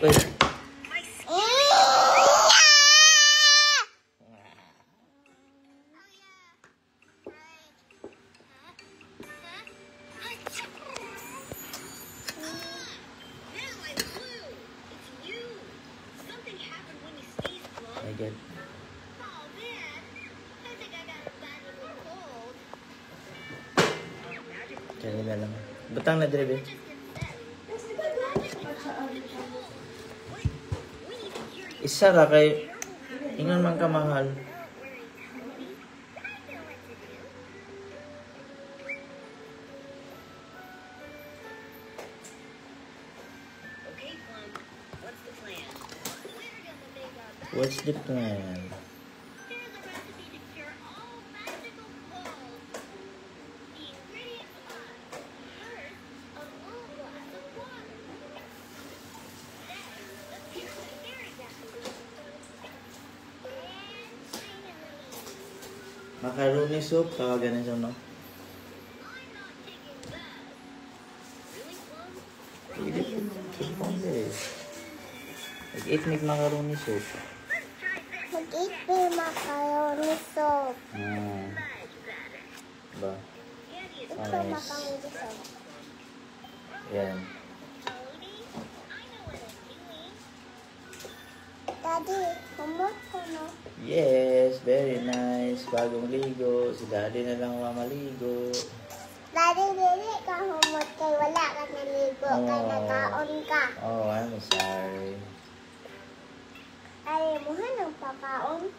Wait. I get. Kaya na lang. Butang na drive eh. Isa ra kay ingon man ka mahal. What's the plan? Macaroni soup, tawagan niya no? Mag-eat make macaroni soup. Mag-eat may macaroni soup. Ba? Ito macaroni soup. Yan. Daddy, humot ko no? Yes, very nice. Bagong ligo. Si Daddy na lang mamaligo. Daddy, dili ka humot kay wala ka naligo kay nakaon ka. Oh, I'm sorry. Ay, muhan ang pakaon.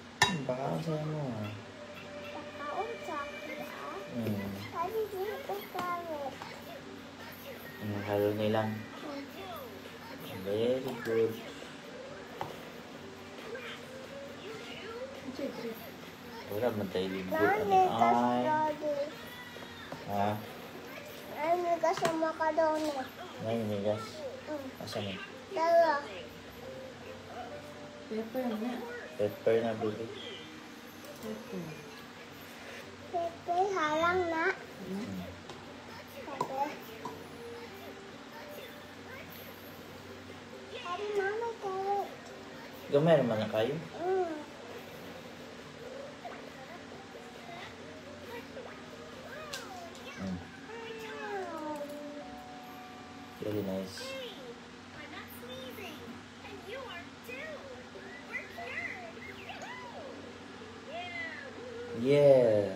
Baka ako sa'yo mo ah. Pakaon sa akin ah. Daddy, dili ko carrot. Halo nilang. Very good. Wala man tayo libo. Ay. Ha? Ay, migas ang macaroni. Ay, migas. Asa mo? Dala. Pepper na, baby. Pepe, harang na. Pepe. Daddy, mama, carrot. Gamay naman na kayo. Very nice. Yeah.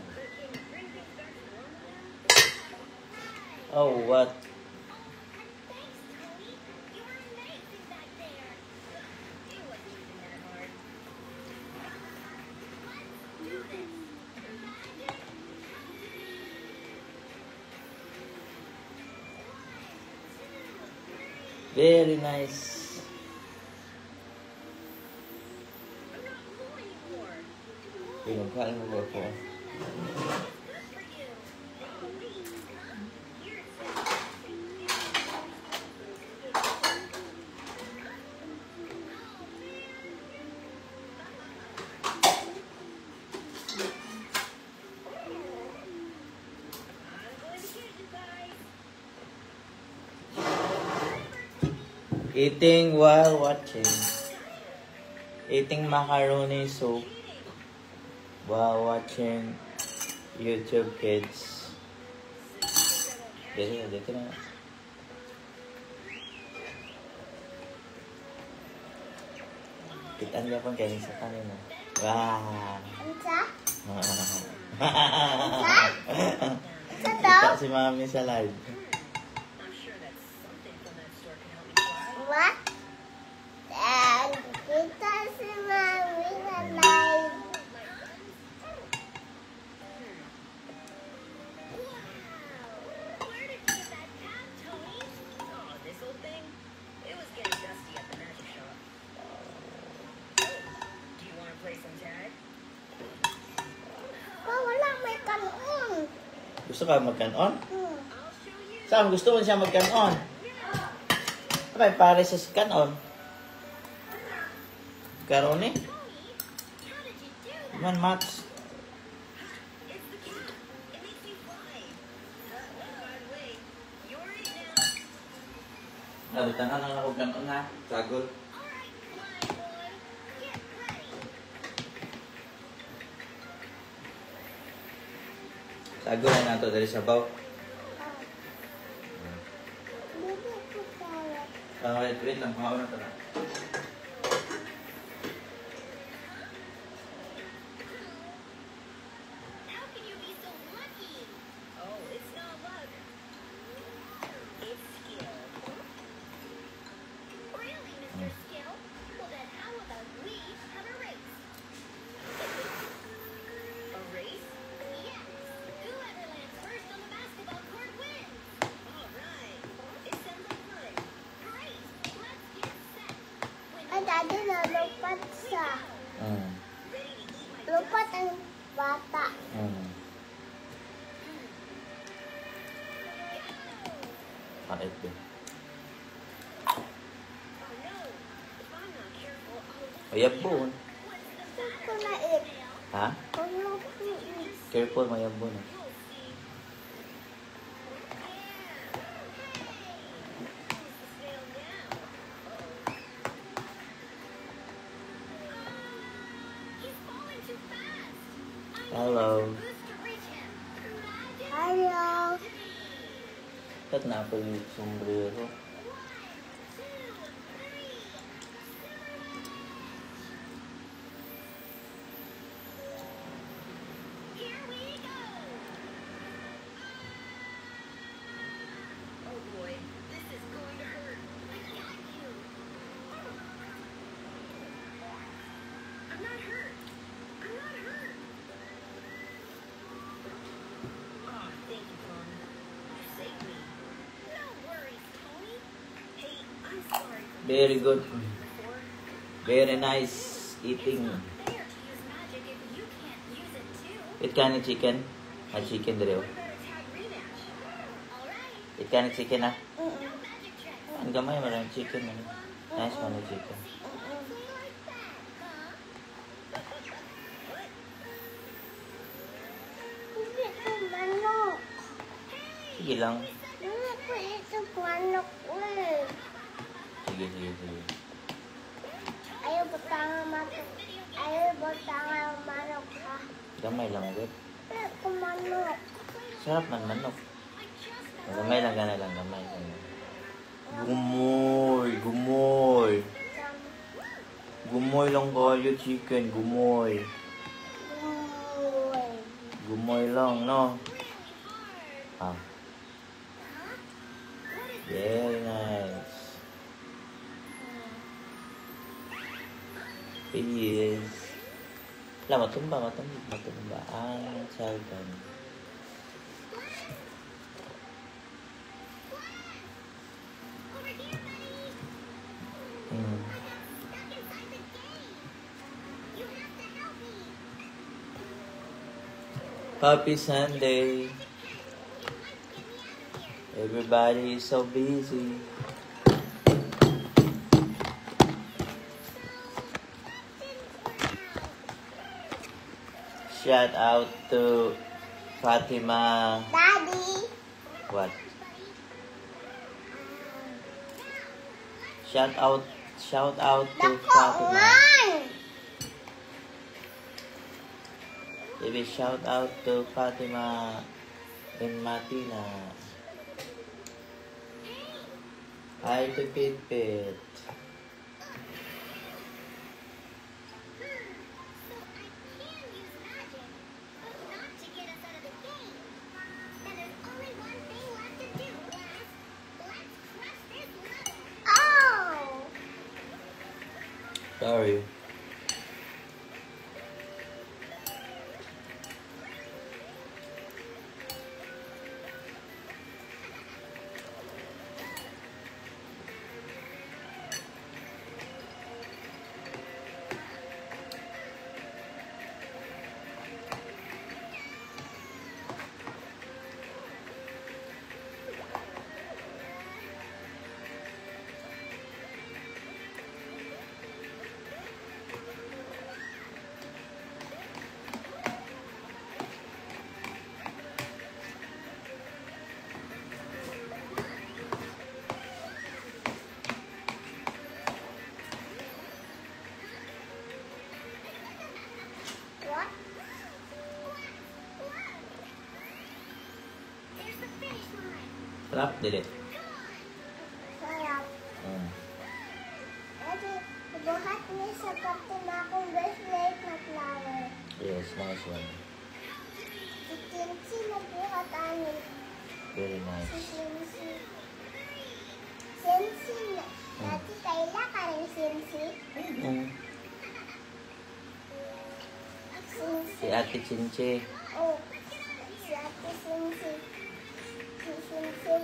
Oh, what? Very nice. Pinagkain mo ba po? Eating while watching. Eating macaroni soup while watching YouTube Kids. Dito na. Kitaan niya pang galing sa kanina. Wow! Ansa? Kita si Mami sa live. What? And kita si Mami na live. Wala may kanon. Gusto ka mag-canon? Saan gusto mo siya mag-canon? May pare sa canon. Karoni? Man, Max. Nabutan na lang ako ganon ha. Sagol. Sagol na nato dali sa baw. Dili ko kaya. Wait lang, kumaon na ito na. How can you be so lucky? Oh, it's not luck. It's skill. Really, Mr. Skill? Well then, how about we have a race? A race? Yes. Whoever lands first on the basketball court wins. All right. It sounds like fun. Great. Let's get set. Ay, dati nalupat siya. Ready to eat my Lupat ang bata. Pait din. Oh no. If I'm not careful, I'll Mayabon. Hindi ko na it. Ha? Ano ko it? Careful, mayabon. You'll see. Who's the snail now? He's falling too fast. Hello. Boost to reach him. Magic Hello. to me. Ba't na ako yung sombrero? 1, 2, 3. Here we go. Oh boy, this is going to hurt. I got you. I'm not hurt. I'm not hurt. Oh, thank you, Tony. You saved me. No worries, Tony. Hey, I'm sorry for Very good. before. Very nice eating. It's not fair to use magic if you can't use it too. Eat ka ni chicken. Chicken dali. What about a tag rematch? All right. Eat ka ni chicken ha. No magic tricks. Ang gamay mo lang chicken. Nice man yung chicken. Like that, huh? What? Hindi ko manok. Sige lang. Hindi ko ito manok eh. Sige. Ayaw butang manok. Ayaw butang manok ha. Gamay lang ulit. Hindi ko manok. Sarap man manok. I just Gamay lang, gana lang. Gamay lang. Gumoy. Gumoy lang kayo chicken. Gumoy. Uy. Gumoy lang, no? Ah. Very nice. Yes. Lah, matumba. Ang salgan. over here, buddy. Hmm. Stuck inside the game. You have to help me. Happy Sunday. You must get me out of here. Everybody is so busy. Shout out to Fatima. Daddy. What? Shout out to Dako Fatima. man. Baby, shout out to Fatima and Matina. Hi to Pit. So I can use magic, but not to get us out of the game. Then there's only one thing left to do, Blast. Let's crush this level. Oh. Sorry. Sarap, dili. Sarap. Mm. Edi, buhat niya sa kaptin akong bracelet na flower. Yes, nice one. Si Kinsi nagbuhat amin. Very Si nice. Kinsi. Kinsi na. Dati kaila ka rin Kinsi. Mm. Kinsi. Si Ate Chinche. Oh, si Ate Kinsi. Si Kinsi.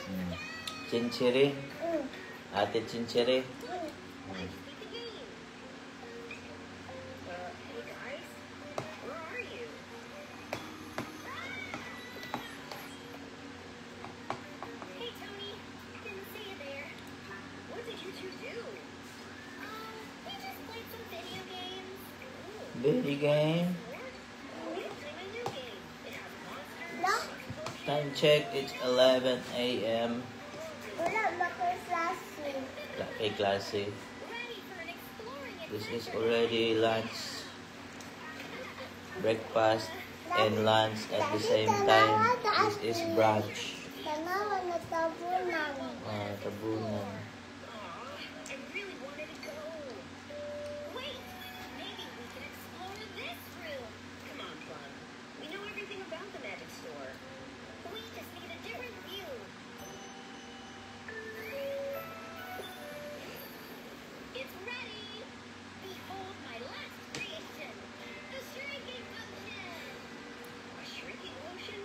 Mm. Chinchiri. Ate Chinchiri. Mm. Mm. Hey guys, where are you? Hey Tony, didn't see you there. What did you two do? We just played some video games. Ooh, Video game. we're playing a new game. It has monsters. No, Time check, it's 11 a.m. wala makiklase. Okay, klase. Ready for an exploring This is adventure. already lunch, breakfast, and lunch at the same time. This is brunch. Tanawa na tabunan. Tabunan. Aw, I really wanted to go. Wait, maybe we can explore this room. Come on, Plum. We know everything about the magic store. We just need a different view. It's ready. Behold my last creation, the shrinking potion. A shrinking potion?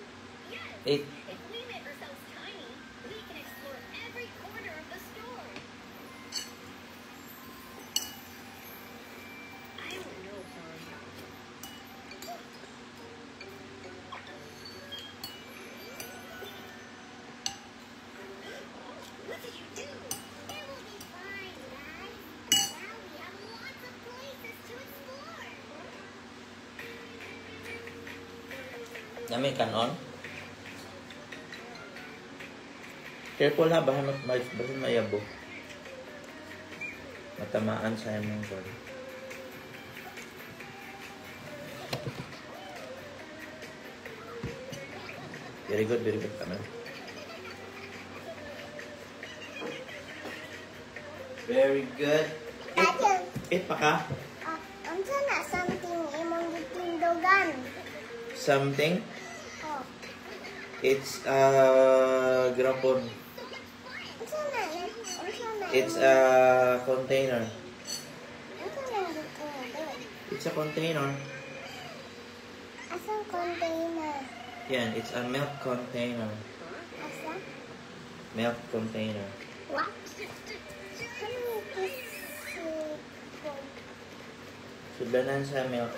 Yes. It If we make ourselves tiny, we can explore every corner of the store. I don't know, Plum. What did you do? It will be fine, guys. Now we have lots of places to explore. Nami kanon. Careful ha, bahan mayabo. Matamaan sa imong body. Very good, Kamal. Very good. Ate, Eat pa ka? unsa na something imong gitindogan? Something? Oh, It's grapon. unsa na? It's a container. Unsa na gitindogan? It's a container. Asang container? Yan, it's a milk container. Asa? Milk container. What? Ano this? Sudanan sa milk.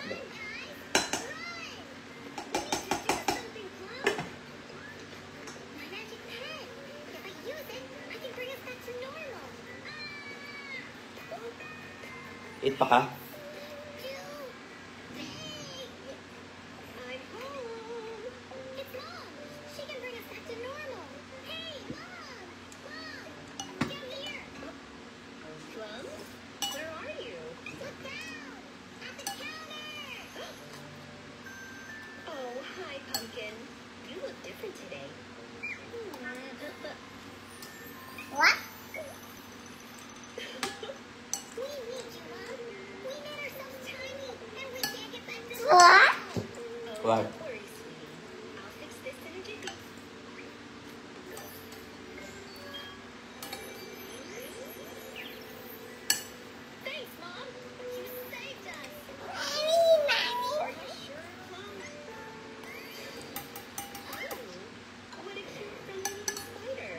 My magic pen. If I use it, I can bring us back to normal. Eat pa ka? I'm home. It's Mom. She can bring us back to normal. Hey, Mom! Mom! Come here! Plum? Where are you? Sit down! At the counter! Oh, hi, Pumpkin. You look different today. What? We need you, Mom. We made ourselves tiny, and we can't get back to What? Oh, What? don't worry, sweetie. I'll fix this in a jiffy. Thanks, Mom. You saved us. Are you sure, Plum? Oh, what a cute friendly little spider.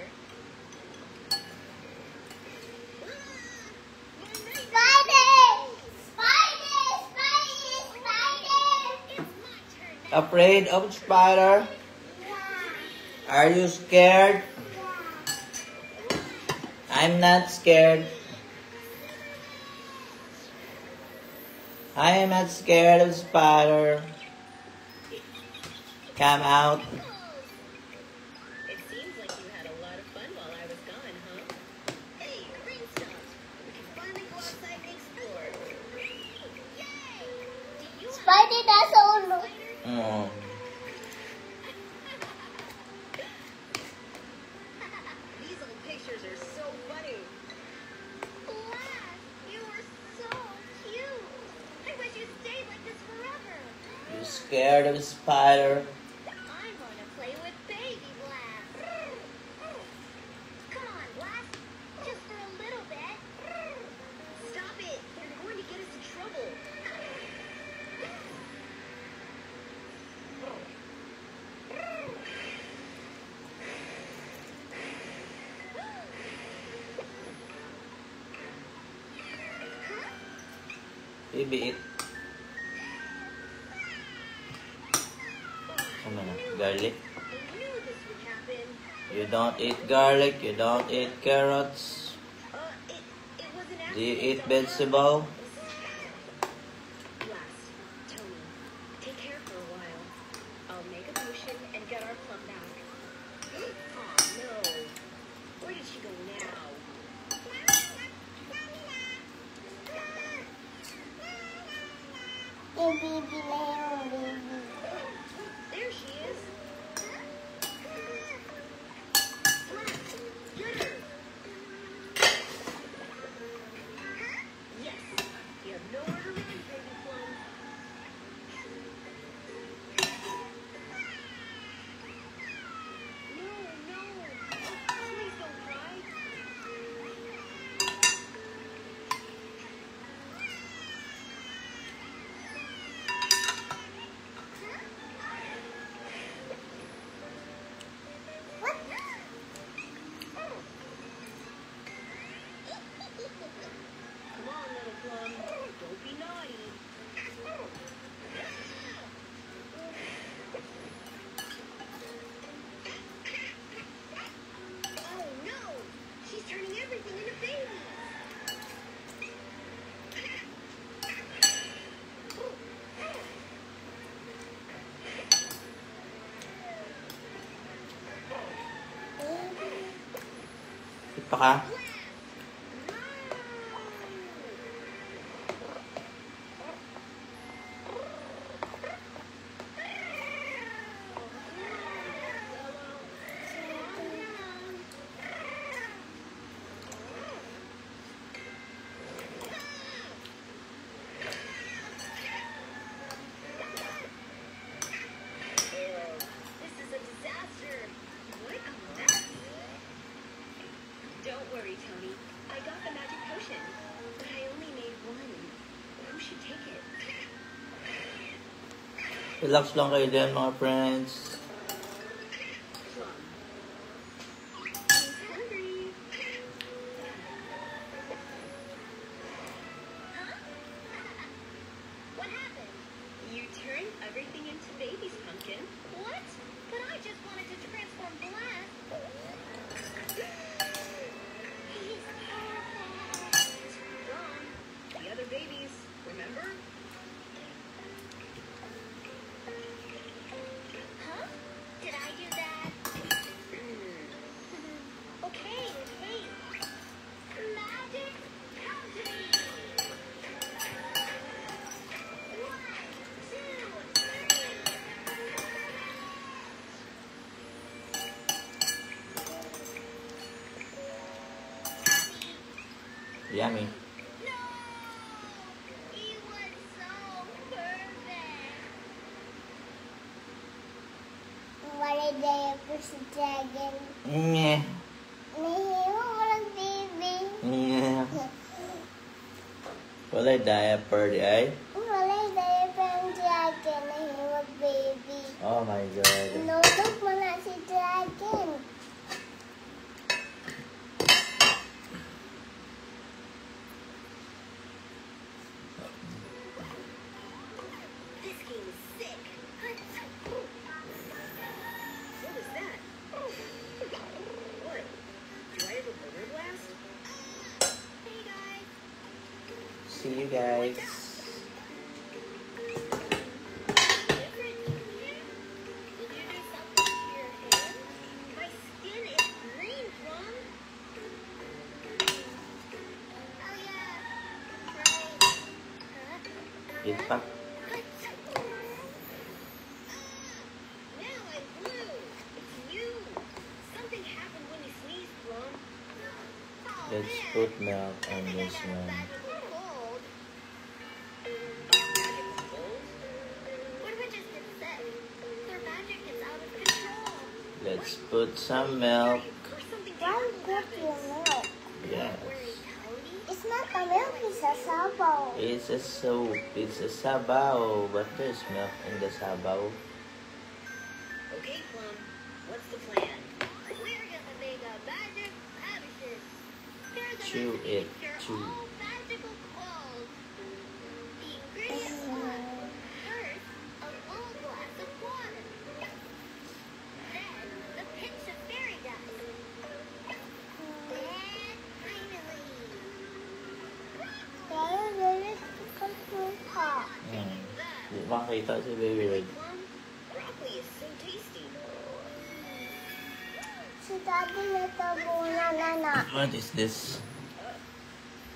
Spider! Afraid of spider? Are you scared? I'm not scared. I am not scared of spider. Come out. It seems like you had a lot of fun while I was gone, huh? Hey, green stuff. We can finally go outside and explore. Yay! Do you have Spider nasa ulo. Oh. scared of a spider? I want to play with baby Blast. Come on, Blast. Just for a little bit. Stop it. You're going to get us in trouble. Baby, eat. Ano na? Garlic? I knew this would happen. You don't eat garlic, you don't eat carrots. It was an Do you accident. eat vegetable? Blast, Tony, take care for a while. I'll make a potion and get our plum back. Oh no. Where did she go now? Yung baby na yung baby. There she is. Blast, get her. Yes. You have nowhere to run, baby plum. No, no. Please don't cry. What? Come on, little plum. Don't be naughty. Oh no! She's turning everything into babies. Eat pa ka? This is a disaster. What a mess. Don't worry, Tony. I got the magic potion, but I only made one. Who should take it? Relax lang kayo din, mga friends. Plum. Who's hungry? Huh? What happened? You turned everything into babies, Pumpkin. What? But I just wanted to transform Blast. He's perfect. Wrong. The other babies, remember? Huh? Did I do that? Okay, hey. Magic, come to me. 1, 2, 3. Yummy. No! He was so perfect. Wala diaper si Dragon. Nye. Nahiwa walang baby. Nye. Wala diaper di ay. Wala diaper ang Dragon. Nahiwa baby. Oh my God. Nulog mo na si Dragon. This game is sick. What was that? What? Do I have a motor blast? Hey guys. See you guys. Different in here? Did you do something to your hair? My skin is green, Plum. Oh yeah. Right. Huh? Eat pa. Now I'm blue. It's you. Something happened when you sneezed, Plum. Oh, Let's man. put milk I on think I this got a one. magical cold. Magical cold? What if I just did Let's put some milk. Why put your milk? Yes. It's not a milk, it's a sabaw. It's a soup. It's a sabaw. But there's milk in the sabaw. Okay, Plum. What's the plan? We're gonna make a magic abacus. There's a Chew recipe it. to cure Chew. all magical clothes. The ingredients are first a full glass of water, then the pinch of fairy dust, then finally Very hot. Di makita si Baby Red. Plum. Broccoli is so tasty. Si Daddy may tabunan na. What is this?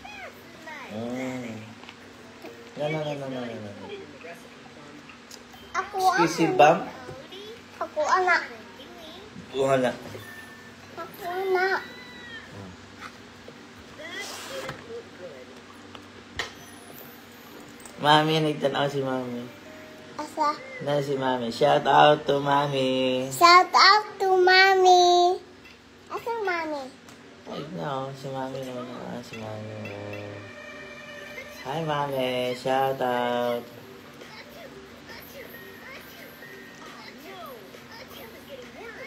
Nice. No. Put it in the recipe, Plum. Ako Squishy ako. bump? Ako anak. Wala. Ako anak. That didn't look good. Mami, nagtanaw si Mami. Asa? Na si Mami. Shout out to Mami. Shout out to Mommy. Asa Mommy? Ay, no. Si Mami naman. Si Mami. Hi, Mami. Shout out.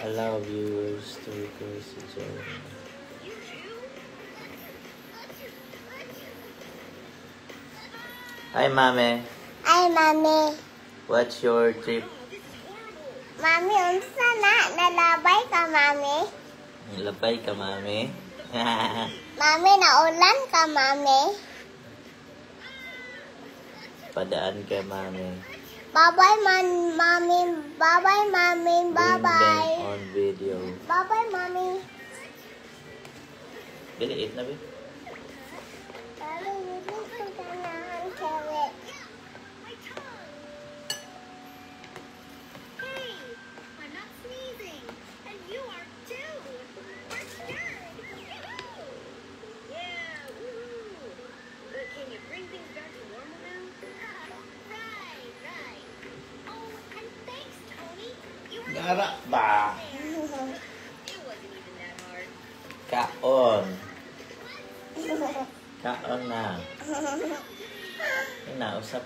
Allow viewers to request to join. You too? Hi, Mami. Ay, Mommy. What's your trip? This is horrible. Mommy, unsa na? Nalabay ka, Mommy? Labay ka, Mami. Mommy, naulan ka, Mommy? Padaan ka, Mami. Bye-bye, Mommy. Bye-bye, Mommy. Bring them Bye-bye. on video. Bye-bye, Mommy. Bili, eat na, Bi. Mommy, hindi ko ganahan carrot. My tongue. Hey, I'm not sneezing, and you are too. We're scared. Yoo-hoo! Yeah, woohoo! But can you bring things back to normal now? Right. Oh, and thanks, Tony. You were Gara ba? It wasn't even that hard. Kaon. Kaon na. Ay, nausap.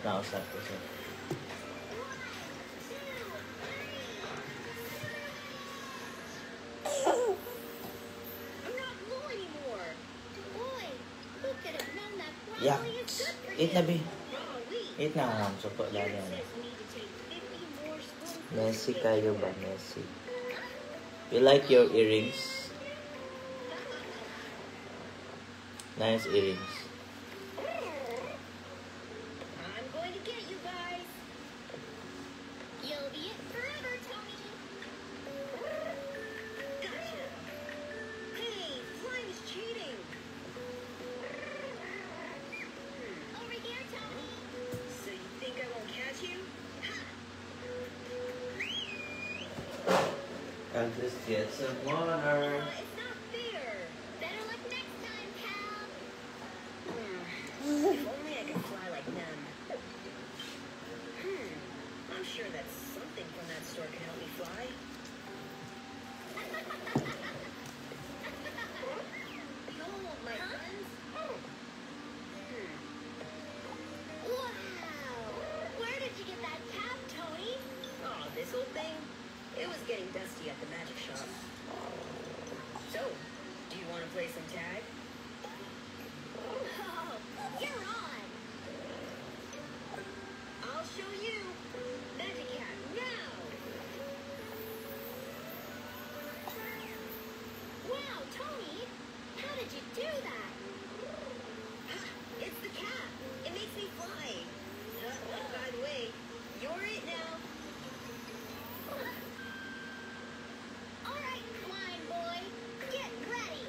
I'm not blue anymore. Boy, who could have known that Yeah. broccoli is good for Eat na, Bi. Golly. Eat na, Ma'am. Supo lang Here it yan. says we need to take 50 more spoonfuls. Messy kayo ba? Messy. You like your earrings? Nice earrings. I'm going to get you guys. You'll be it forever, Tony. Gotcha. Hey, slime is cheating. Over here, Tony. So you think I won't catch you? Ha! I'll just get some water. It's not fair. Better luck next time, pal. If only I could fly like them. I'm sure that something from that store can help me fly. Behold, my friends. Wow! Where did you get that cap, Tony? Oh, this old thing? It was getting dusty at the magic shop. So, do you want to play some tag? Oh, you're on! I'll show you. Magic hat, now! Wow, Tony! How did you do that? It's the cap. It makes me fly. By the way, you're it now. All right, flying boy, get ready.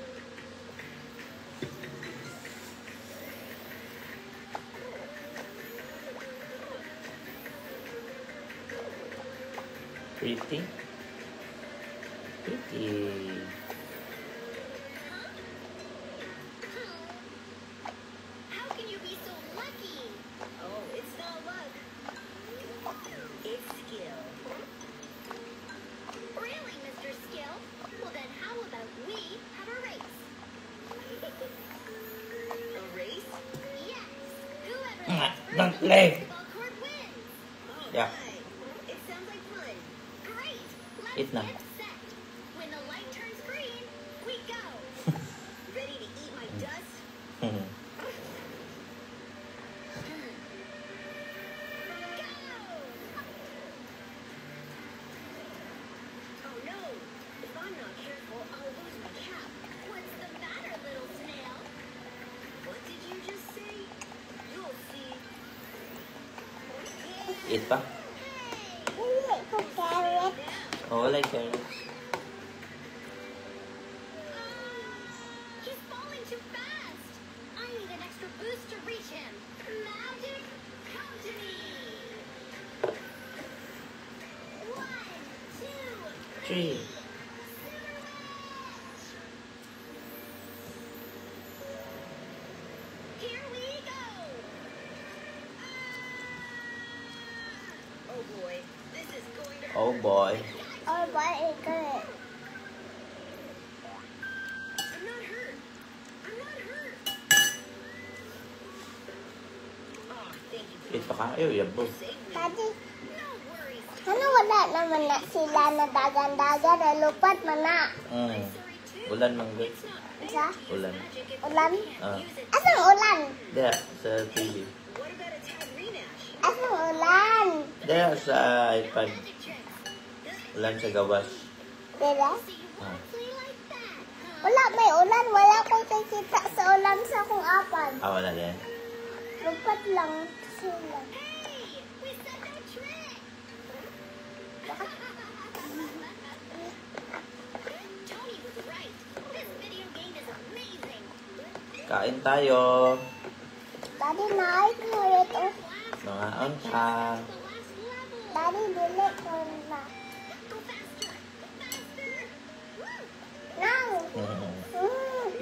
Pretty. How can you be so lucky? Oh, it's not luck. It's skill. Really, Mr. Skill? Don't play. Basketball court wins. All Yeah. right. It sounds like fun. Great. Let's Eat na. get set. When the light turns green, we go. Ready to eat my dust? Go! Oh no! If I'm not careful, I'll lose my cap. What's the matter, little snail? What did you just say? You'll see. Eat pa? Dili ko carrot. Oh, like carrots. He's falling too fast. I need an extra boost to reach him. Magic, come to me. 1, 2, 3. here we go. Oh boy, this is going to hurt. Oh boy. Or ba ikaw? I'm not hurt. I'm not hurt. Oh, thank you. Eat pa ka? Ayaw, yabo. You saved me. Daddy, No worries. ano wala naman na sila na dagan-dagan na lupat man na. Mm. Ulan manggod. It's not Sa? Ulan. magic if Ulan? you can't use it. Asang ulan? There, sa TV. What about a tag rematch? Asang ulan? There, sa iPad. Magic tricks. Ulan sa gawas. Dila? So you want to play like that, huh? Wala, may ulan. Wala ko kita sa ulan sa akong apad. Ah, wala din. Lupat lang sila. Hey, we said no trick. Tony was right. This video game is amazing. Kain tayo. Daddy, naay carrot. Oh, Mga ka. The last level. Daddy, dili ko na. Go faster. Faster. Woo. Nang.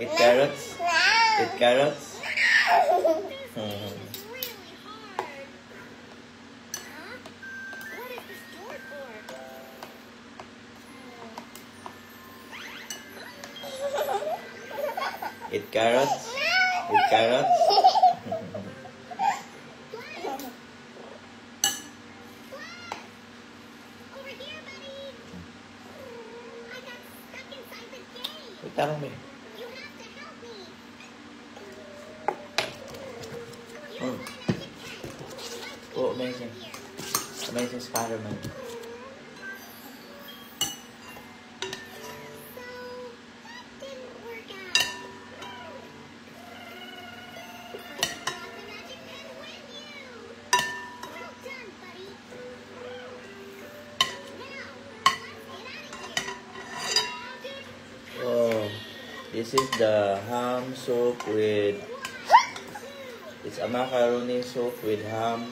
Eat carrots. Nang. Eat carrots. This game is really hard. Huh? What is this door for? Eat carrots. Eat carrots. Over here, buddy. I got stuck inside the game. Uy, tarong mo. You have to help me. Mm. Oh, amazing. Amazing Spider-Man. Didn't work out. But you got the magic pen with you. Well done, buddy. Now, let's get out of here. Magic. Oh, this is the ham soup with. It's a macaroni soup with ham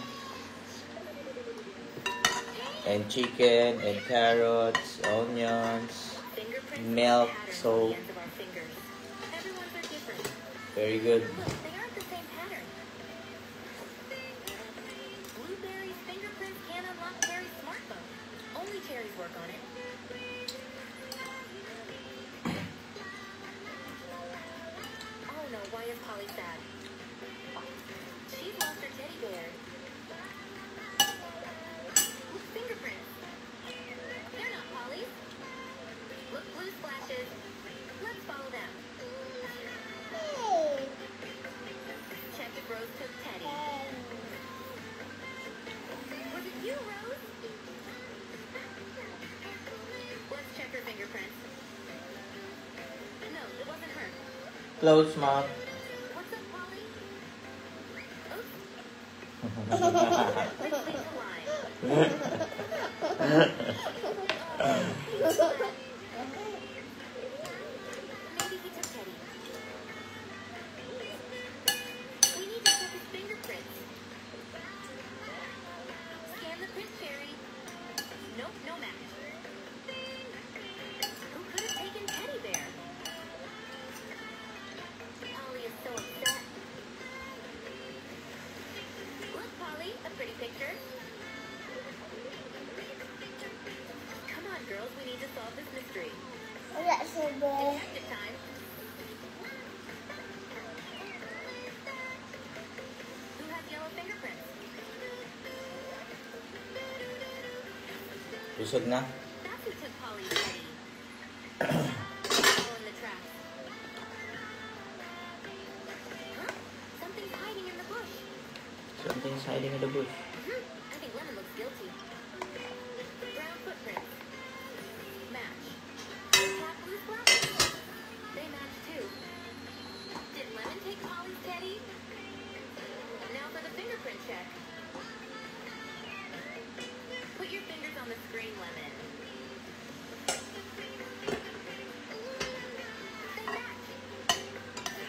and chicken and carrots, onions, Fingerprints milk, have patterns so on the ends of our fingers. Everyone's are different. very good. Look, they aren't the same pattern. Blueberry's fingerprints can't unlock Terry's smartphone. Only Terry's work on it. Oh no, why is Polly sad? She's lost her teddy bear. Look, fingerprints. They're not Polly's. Look, blue splashes. Let's follow them. Hey. Check if Rose took Teddy. Was it you, Rose? Let's check her fingerprints. No, it wasn't her. Close mouth. What's up, Polly? Oops. Let's leave the line. Maybe he took Teddy. We need to check his fingerprints. Scan the print, Cherry. Nope, no match. Who could have taken Teddy Bear? Polly is so upset. Look, Polly, a pretty picture. Come on, girls, we need to solve this mystery. Wala si Bear. Detective time. Who has yellow fingerprints? Busog na? That's who took Polly's teddy. All in the trap. Huh? Something's hiding in the bush. Something's hiding in the bush. I think Lemon looks guilty. Brown footprints. Match. Tap loose glasses. They match too. Did Lemon take Polly's teddy? Now for the fingerprint check. Put your fingers on the screen, Lemon. They match.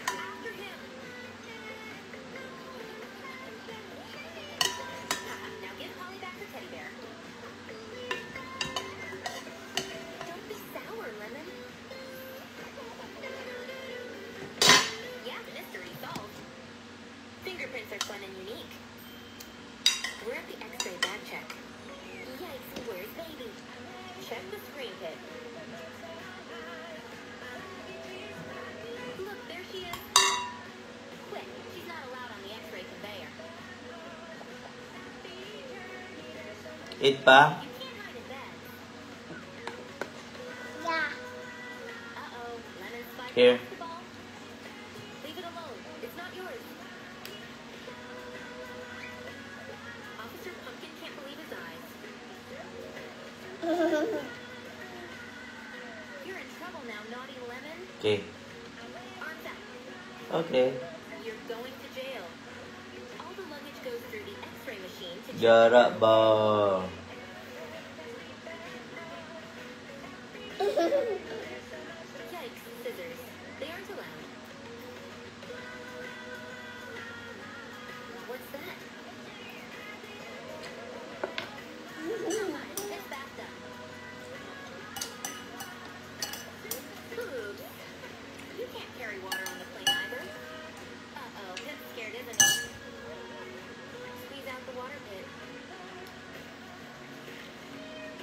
After him. Now give Polly back her teddy bear. Don't be sour, Lemon. Yeah, the mystery solved. Fingerprints are fun and unique. We're at the X-ray bag check. Yikes, where's baby? Check the screen pit. Look, there she is. Quick, she's not allowed on the X-ray conveyor. Eat pa? You can't hide in bed. Yeah. Uh-oh, Lemon spiked Here. the basketball. Leave it alone. It's not yours. Officer Pumpkin can't believe his eyes. You're in trouble now, naughty Lemon. Okay. Arms out. Okay. You're going to jail. All the luggage goes through the X-ray machine to check. Jara ba? Yikes, scissors. They aren't allowed. What's that? It's bathtub. Oops. You can't carry water on the plane either. Uh-oh, Pip's scared, isn't he? Squeeze out the water pit.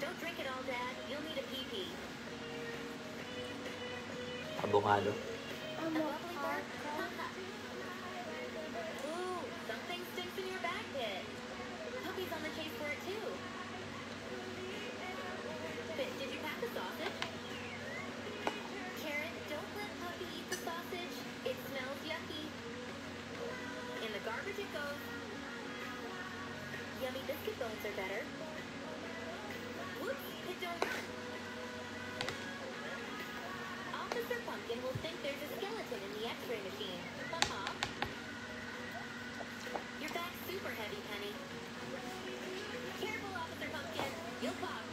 Don't drink it all, Dad. You'll need a pee-pee. Avocado. A bubbly bark? Ooh, something stinks in your bag pit. Puppy's on the chase for it too. But did you pack the sausage? Carrot, don't let Puppy eat the sausage. It smells yucky. In the garbage it goes. Yummy biscuit bones are better. Whoops, it don't run. Officer Pumpkin will think there's a skeleton in the X-ray machine. Uh-huh. Your bag's super heavy, Penny. Careful, Officer Pumpkin. You'll pop.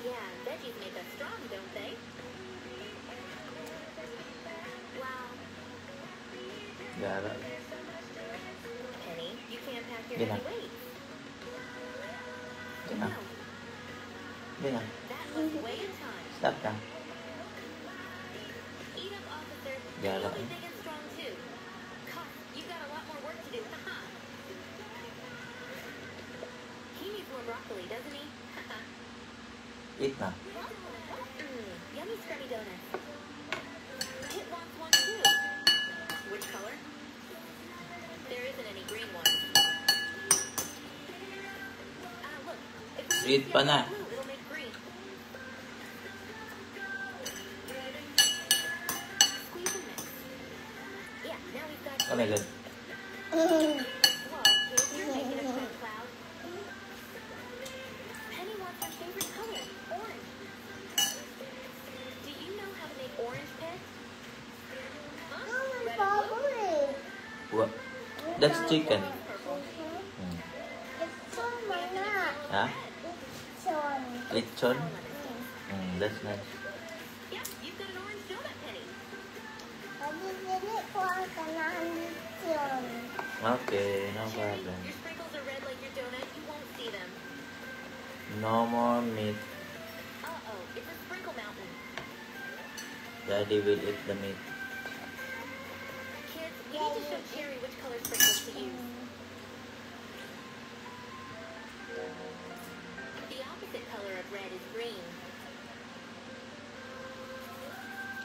Yeah, veggies make us strong, don't they? Wow. Jara. Penny, you can't pack your Yan na. heavy weights. Yan na. No, Yan na. that was way in time. Stop na. Eat up, Officer. Yeah, You'll that- be big and strong too. God, you've got a lot more work to do. Haha. He needs more broccoli, doesn't he? Haha. Eat na. Yummy scrummy donuts. Kit wants one too. Which color? There isn't any green ones. Look. If we Eat use pa yellow na. and blue, it'll make green. Squeeze and mix. Yeah, now we've got. Oh my God. Whoa, kid, you're making a quick cloud. Penny wants her favorite color, orange. Do you know how to make orange pit? Huh? Red and blue? Bubbly. What? That's chicken. Purple. Hmm. It's so mana. Ha? It's on. Lechon? That's nice. Yeah, you've got an orange donut, Penny. Pag-ibili ko ang kanang lechon. Okay, no Cherry, problem. your sprinkles are red like your donut. You won't see them. No more meat. Uh-oh, it's a sprinkle mountain. Daddy will eat the meat. Kids, we need to show Cherry which color sprinkles to use. The opposite color of red is green.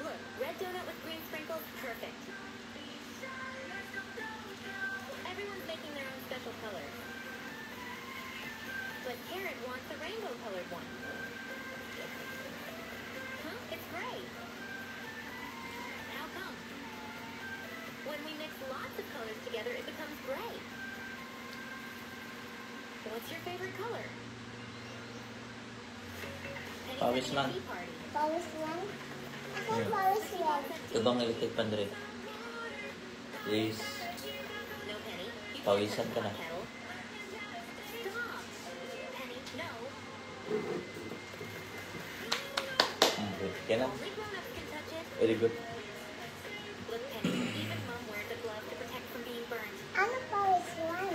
Look, red donut with green sprinkles, perfect. Everyone's making their own special colors. But Carrot want the rainbow-colored one. Huh? It's gray. How come? When we mix lots of colors together, it becomes gray. What's your favorite color? Penny's Pawis having a man. tea party. Pawis lang. Ako Yeah. pawis lang. Ito bang electric pan rin? Please. No, Penny. You can't Pawisan touch ka the na. hot kettle. Stop. Penny, no. Good. Yan na. Only grown-ups can touch it. Very good. Look, Penny, even Mom wears a glove to protect from being burned. Ano pawis lang?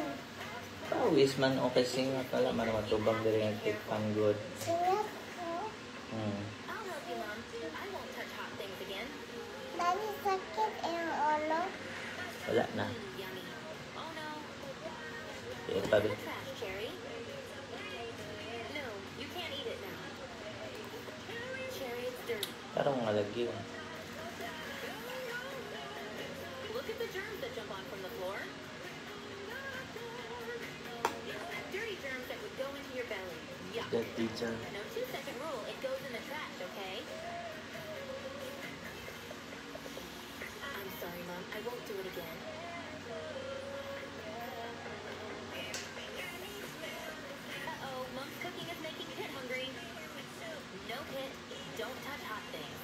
Pawis man okay singa pala man matubang diri electric pan good. Sulat ko. I'll help you, Mom. I won't touch hot things again. Dali sakit ang ulo. Wala na. Yummy. Oh, no. Kaya Put tabi. it in the trash, Cherry. No, you can't eat it now. Cherry, it's dirty. Parang malagi yun. Look at the germs that jump on from the floor. Dirty germs that would go into your belly. Yuck. That teacher. No 2-second rule. It goes in the trash, okay? I'm sorry, Mom. I won't do it again. Uh-oh. Mom's cooking is making Pit hungry. No, Pit. Don't touch hot things.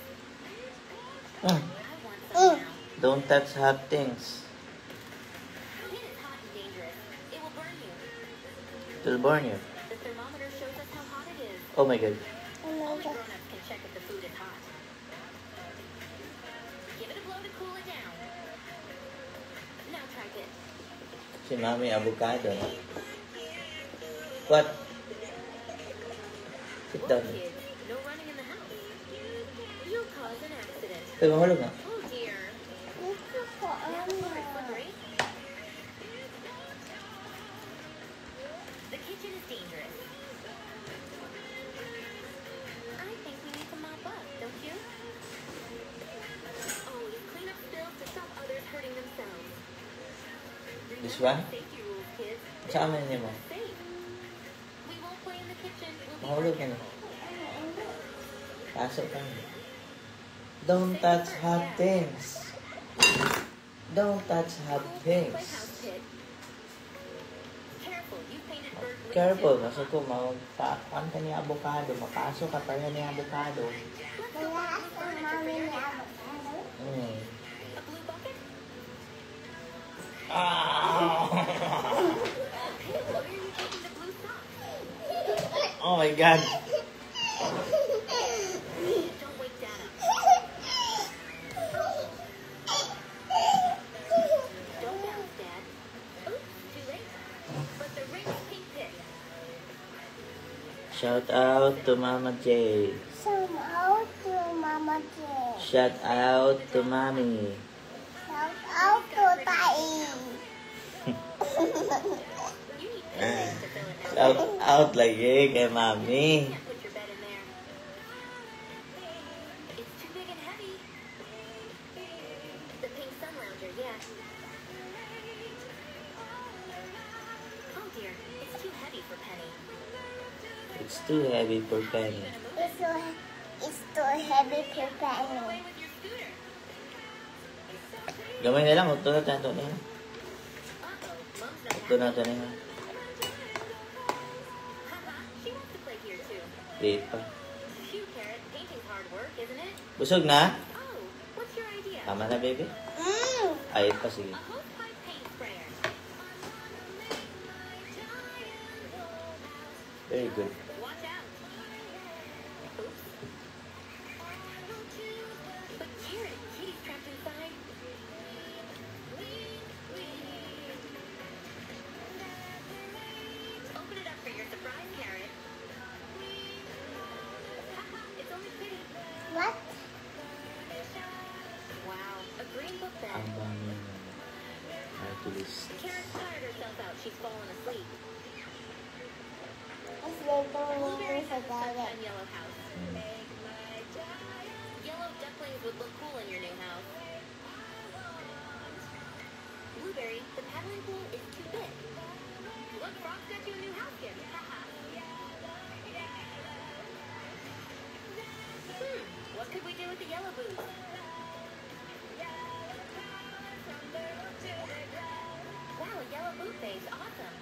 Ah, I want some now. don't touch hot things. Pit is hot and dangerous. It will burn you. It'll burn you. The thermometer shows us how hot it is. Oh my God. Oh my Only God. grown-ups can check if the food is hot. Give it a blow to cool it down. Now try Pit. Si Mami avocado. What? Sit Whoa, down. kids. No running in the house. You'll cause an accident. Ito, mahulog nga. Oh, dear. Gusto ko Now the floor is ano. slippery. The kitchen is dangerous. I think we need to mop up, don't you? Always clean up spills to stop others hurting themselves. This Remember one? the safety rules, kids. Sa amin niya mo. Safe. We won't play in the kitchen. We'll be Mahulog more ka na. careful. Pasok ka na. Don't touch hot things. Don't touch hot Cool things. playhouse, kid. Careful, you painted bird wings Careful, too. nasa ko, mautaan ka niya avocado. Mapasok ka pa niya avocado. Wala sa mami ni avocado. A blue bucket? Ah! Hey, why are you taking the blue socks? Oh my God. Don't wake Dad up. Don't bounce, Dad. Oops, too late. But the ring is pink Pit. Shout out to Mama J. Shout out to Mama J. Shout out to Mommy. Shout out to Tai. You need pin to fill it out. Shout out lagi kay Mami. Can't put your bed in there. It's too big and heavy. The pink sun lounger, yeah. Oh dear, it's too heavy for Penny. It's too heavy for Penny. It's too heavy to Away Penny. with your scooter. Gamay na lang, magto na tayo na. Uh-oh, Mom's not Magto na happy. tayo na. Haha, she wants to play here too. Di pa. Phew, Carrot, painting's hard work, isn't it? Busog na? Oh, what's your idea? Tama na, baby? Mm. Ay, pa, sige. A hosepipe paint sprayer. Very good. Watch out. Oops. But Jared, Kitty's trapped inside. Open it up for your surprise, Carrot. Haha, it's only Kitty. What? Wow, a green book bag. Ang dami ng artist. Carrot's tired herself out. She's fallen asleep. It's like going Blueberry to has a the sunshine yellow house. Mm. Yellow ducklings would look cool in your new house. Blueberry, the paddling pool is too big. Look, Frog's got you a new house gift. Haha. could we do with the yellow boots? Wow, a yellow boot base. Awesome.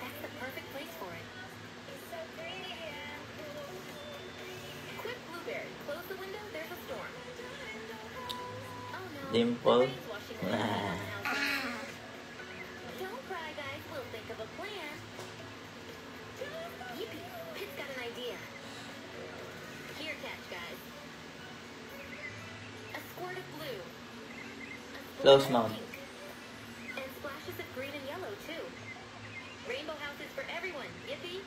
That's the perfect place for it. Quick, Blueberry. Close the window. There's a storm. Oh no. Dimple. The rain's washing away the house. Don't cry, guys. We'll think of a plan. Yippee. Pit's got an idea. Here, catch, guys. A squirt of blue. A Close splash of mouth. pink. And splashes of green and yellow, too. Rainbow houses for everyone. Yippee.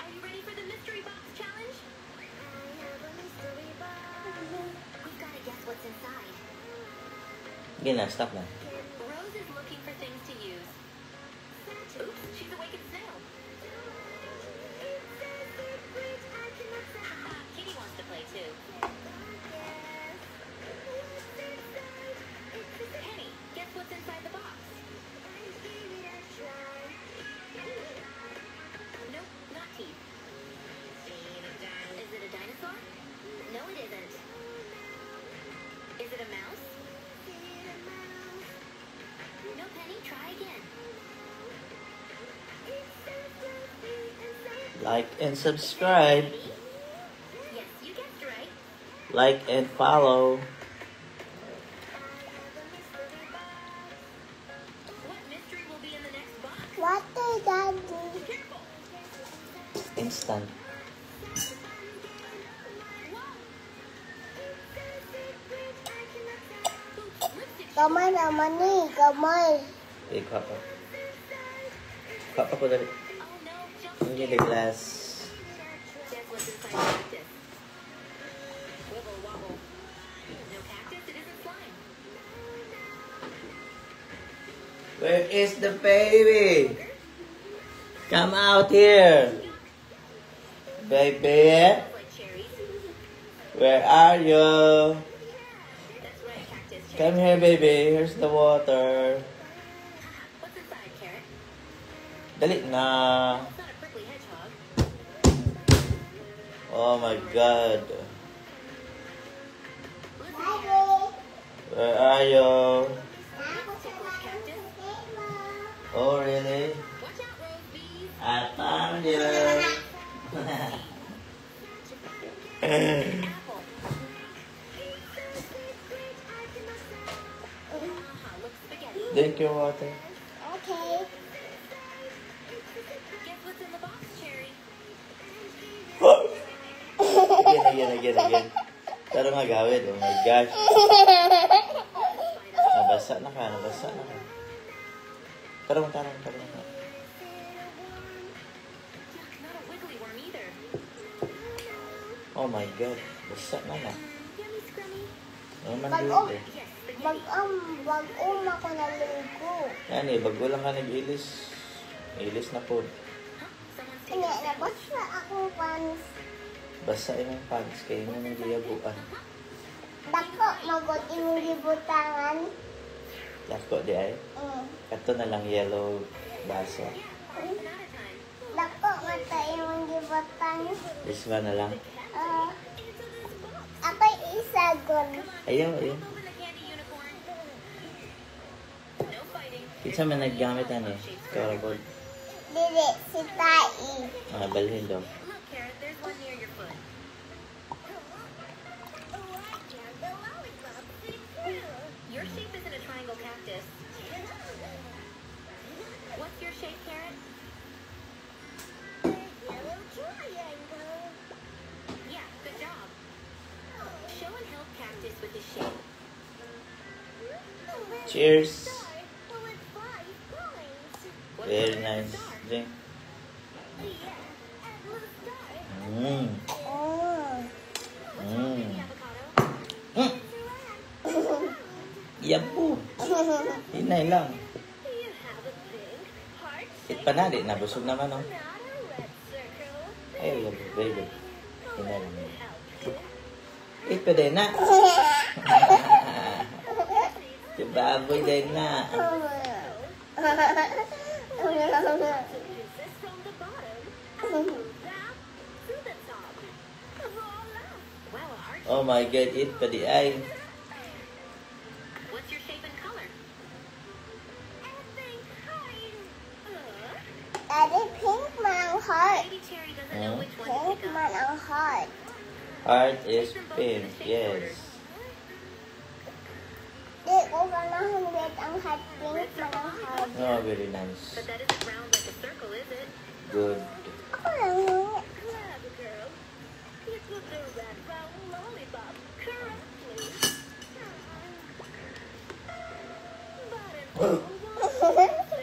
Are you ready for the mystery box challenge? I have a mystery box. We've got to guess what's inside. Sige na, stop na. Rose is looking for things to use. Oops, she's a wicked snail. Kitty wants to play too. Penny, guess what's inside the box? Nope, not teeth. Is it a dinosaur? No, it isn't. Is it a mouse? No, Penny, try again. Like and subscribe. Yes, you guessed right. Like and follow. What mystery will be in the next box? What did that do? Careful. Instant. Kamay naman eh, kamay. Okay, kuha pa. Kuha pa ko dali. Oh no, jump Hindi scare. the glass. Guess what's inside the cactus? Wibble wobble. No cactus, it isn't slime. Where is the baby? Come out here. Baby, Smells like cherries. where are you? That's right, cactus cherry. Come here, baby. Here's the water. What's inside, carrot? Dali na. It's not a prickly hedgehog. Oh my God. Where are you? Ticklish cactus. Oh, really? Watch out, rose bees. I found you. Apple. Looks spaghetti. Drink your water. Okay. Guess what's in the box, cherry? Again. Pero magawid. Oh my gosh. Nabasa na ka. Tarong. Yuck, not a wiggly worm either. Oh my God. Basa na na. Yummy scrummy. Naman Bago. dito. Yes, spaghetti. Bag-om ako naligo. Yan eh, bago lang ka nag-ilis. Ilis na po. Huh? Someone's taking Hindi, a sandwich. labas na ako pants. Basa yung pants. Kayo mo nang giyabuan. Dako, magot yung libutangan. Lako di ay. Kato na lang yellow baso. Yeah, it's banana time. Dako, mata yung libutan. This one na lang. Ako'y isagon. Ayaw. Open the candy unicorn. No fighting. Kinsa man naggamit ano eh. Carabod. Dili, si Tai. Mga balhin daw. Look, Carrot, there's one near your foot. Your shape isn't a triangle cactus. What's your shape, Carrot? Yeah, good job. Show and help cactus with his shape. Cheers. What Very color is the nice star? drink. Mmm. What's wrong, baby avocado? Mm. Yabu. Hinay lang. You have a big heart Hit pa na, di nabusog naman oh. not a red circle. Ayaw, yabu. Very good. Hinay lang. Help you. Hit pa din na. Kibaboy din na. This from the bottom and move that to the top. Oh my God, eat pa di ay. What's your shape and color? Daddy, pink man ang heart. Baby Cherry doesn't know which one to Pink pick man up. ang heart. Heart is pink, yes. Di ko ganahan bet ang heart. Pink man ang heart. Oh, very nice. But that isn't round like a circle, is it? Good. Ako lang yun. Clever girl. You put the red round lollipop correctly. But it's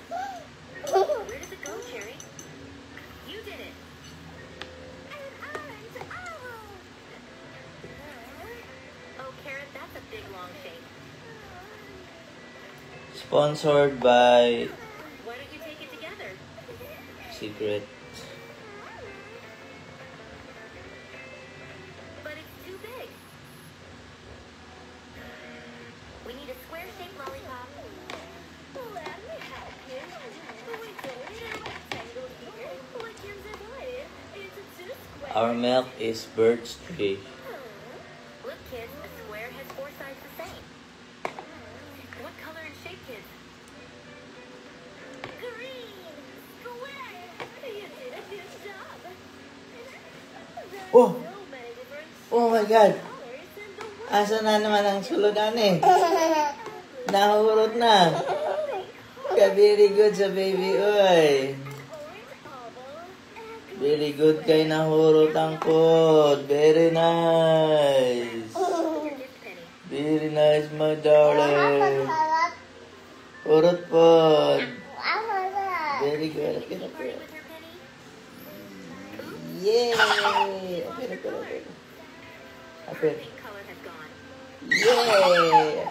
Where did it go, Cherry? You did it. Oh, Carrot, that's a big long shape. Sponsored by Why don't you take it together? Secret. But it's too big. We need a square-shaped lollipop. Let me help you. We don't need a rectangle here. What can divide it into two squares? Our milk is birch tree. Look, kids, a square has four sides the same. What color and shape, kids? Green! Square! You did a good job. There Oh. are so many different Oh my God. colors in the world. Asa na naman ang suludan eh? Nahurot na. Ka-very good sa baby, oy. Very good kay nahurot ang pod. Very nice. Very nice, my darling. Sarap. Urot pod. Ang sarap. Very good. Okay, Party okay. with her, Penny? Yay! Okay, okay. Apir. Pink color has gone. Yay!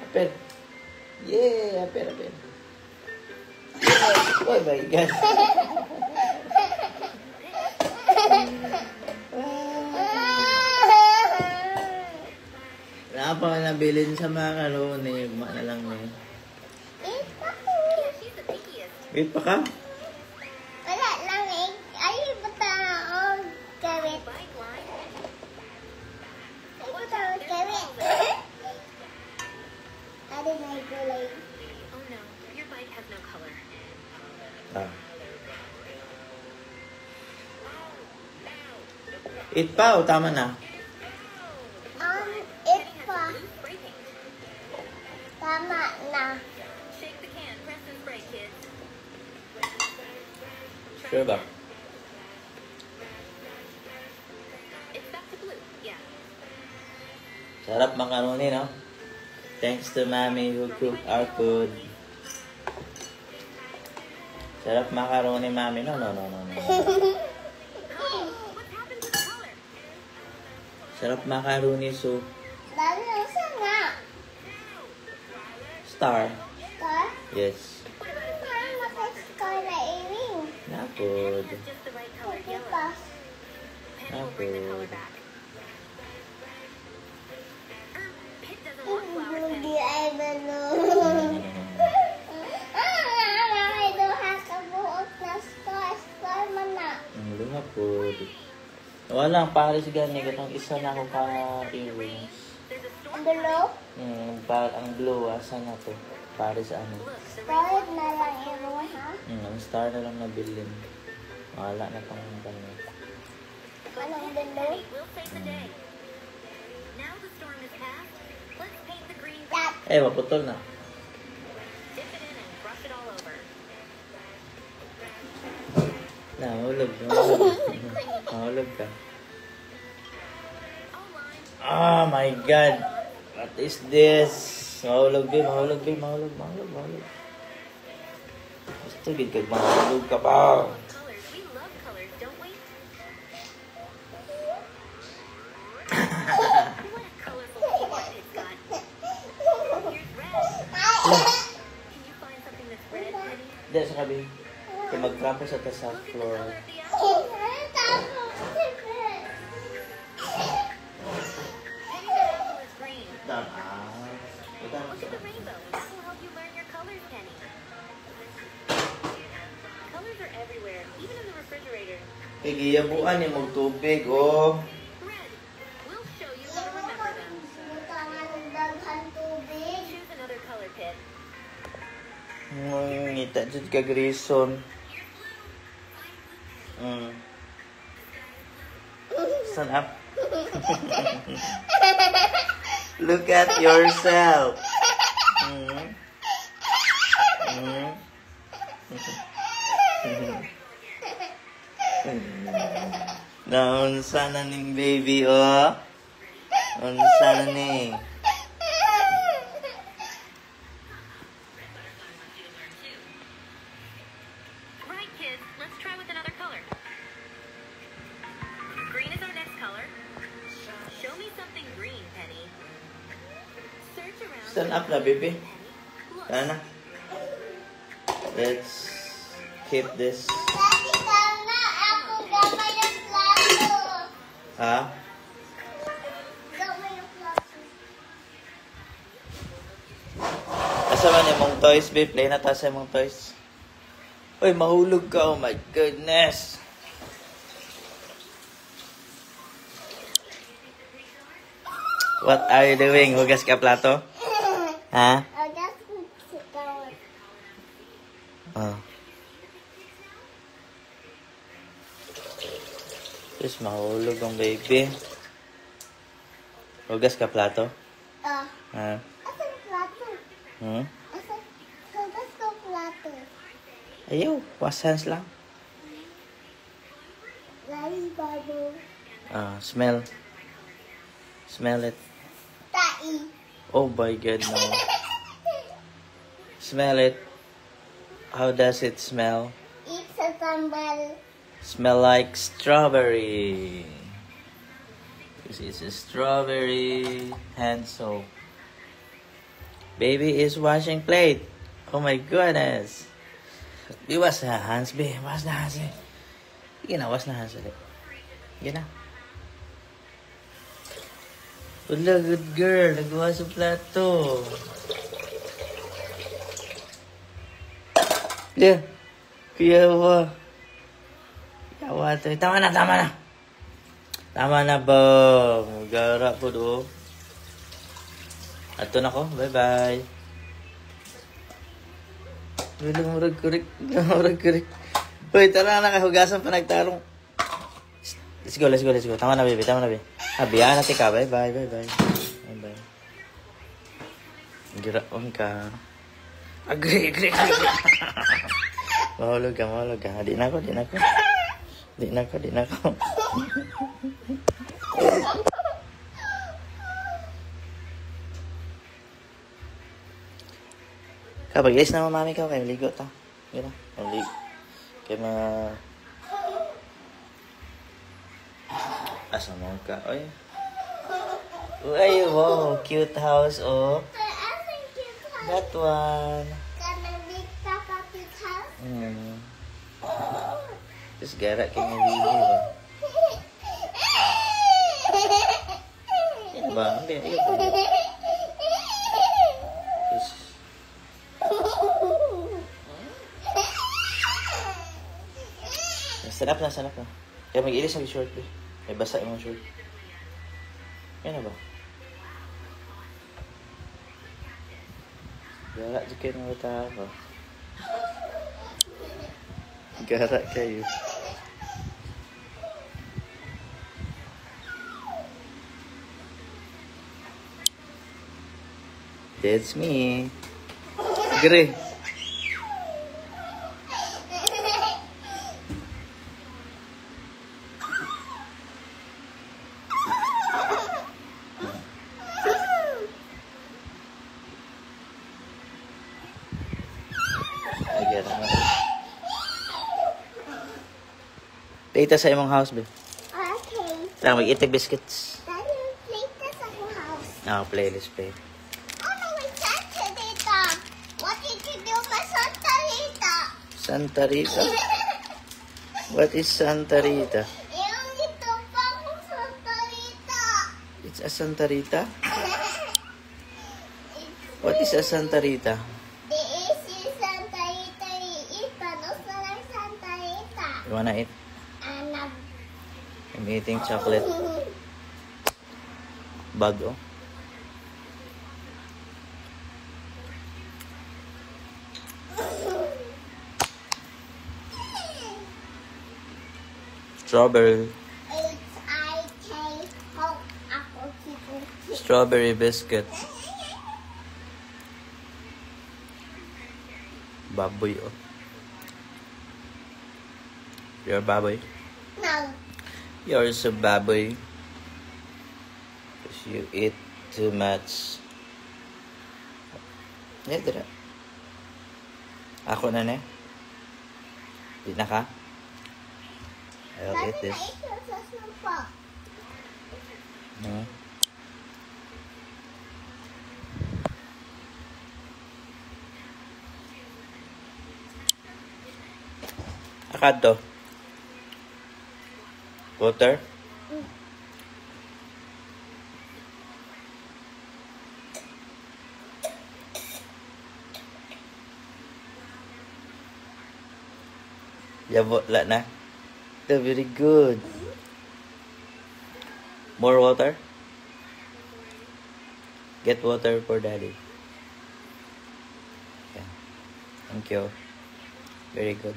Apir. Yay! Apir. Yay! Oh my God. Wala pa nabilin sa mga kalone. Guma na lang eh. Yeah, she's the pickiest. Wait pa ka? Wala lang eh. Ay, bata ang gawin. Bike line. Ay, bata ang gawin. Adi na gulay. Oh no, your bike has no color. Ah. Eat pa o tama na? It Penny has pa. blue spray paint. Tama na. Shake the can, press and spray, kids. Try Sure ba? again. It's back to blue. Yeah. Sarap macaroni, no? Thanks to Mommy who cooked our food. Sarap macaroni, Mommy. No. Oh, what's happened to the color? Sarap macaroni soup. Dami ang sana. Star. Star? Yes. What about if Saan maka-star na iring? Napod. it's just the right color Okay yellow? pa. Penny will bring the color back. Pit doesn't want flowers, Penny. Hindi ay balon. Ay, duha ka buot na star. Star man na. Ang lumapod. Wala, pares gani. Katong isa na ako ka-earrings. There's a storm Ang dulo? Ang blue, asa na to? Pares ano? Look, the Star na lang iro, ha? Ang star na lang nabilin. Wala na pang ganyan. Anong dulo? Penny will save the day. Now the storm is past. Let's paint the green That. Eh, maputol na. dip it in and brush it all over. Nahulog. Nahulog ka. All lines. Oh my God. What is this? Mahulog, babe. Mahulog. Gusto gid kag mahulog ka pa. Colors. We love colors, don't we? What a colorful keyboard it's got. Here's red. Can you find something that's red, Penny? Hindi, sa kabi. Kaya magtrapo sa ta sa Look at the floor. color of the apple. Penny, the apple is green. Look at the rainbow. That will help you learn your colors, Penny. Igiyabuan ni mong tubig, oh. Red, we'll show you how to remember them. Butangan ng daghan tubig. Choose another color, Pip. Ngita dyan ka, Grayson. Stand up. Look at yourself. Naunsa na ning baby, oh. Unsa na ni. Right, kids, let's try with another color. Green is our next color. Show me something green, Penny. Search around. Stand up na, baby. Look. Tara na. Let's keep this. Daddy, sana ako gamay ng plato. Ha? Gamay ng plato. Asa man yung mong toys, babe? Play na ta sa mong toys. Uy, mahulog ka. Oh my goodness. What are you doing? Hugas ka plato? Ha? I just want to sit down. Oh. Yes, mahulog ang baby. Hugas ka plato? Ah, Ha? asan plato? Hmm? Asan? Hugas ko plato. Ayaw, wash hands lang. Lagi bago. Smell. Smell it. Tai. Oh my god, no. Smell it. How does it smell? It's a sambal. Smell like strawberry. This is a strawberry hand soap. Baby is washing plate. Oh my goodness. Be wash the hands, be. Wash the hands, eh. Sige na, wash the hands ulit. Sige na. Wala, good girl. Nagawa sa plato. Yeah. Kuyawa. Kuyawa to. Tama na, tama na. Tama na ba? Magara po do. Ato na ko. Bye-bye. Wala, murag kurik. Murag kurik. Uy, tara na. Hugasan pa nagtarong. Let's go, let's go, let's go. Tama na, baby. Tama na, baby. Biyaan natin ka. Bye-bye, bye-bye. Bye-bye. Giraon ka. Agree. Mahulog ka, mahulog ka. Di na ko. Kapag yes na mami ka, kayo ligo ta. Yun na, maligo. Kaya mga... Asa mo ka? Oy. Ay, wow. Cute house, oh. Asan cute house? That one. Kanang big papa cute house? Terus garak kayak ngiri ba? Yan ba? Hindi, ayun ba? Terus, stand up na. Kaya mag-ilis ang short, eh. May basa yung short. Yan na ba? Garak juga ng bata apa? Garak kayo. That's me. Gre. Data sa imong house, babe. Okay. Tara, mag-eat biscuits. Daddy, play ka sa house. Playlist play. Oh no, it's Santa Rita. What did you do for Santa Rita? Santa Rita? What is Santa Rita? Yung dito pa kung Santa Rita. It's a Santa Rita? What is a Santa Rita? The is Santa Rita. Eat panos na lang Santa Rita. You wanna eat? Anak. I'm eating chocolate bag, oh. Strawberry. H-I-K. Hope ako si Strawberry biscuit. Baboy, oh. You're a baboy. No. You're so baboy. Because you eat too much. Yeah, dira. Ako na ne. Di na ka? I'll eat this. Hmm. Akad to. Water. Yabot la na. Very good. More water. Get water for daddy. Yeah. Thank you. Very good.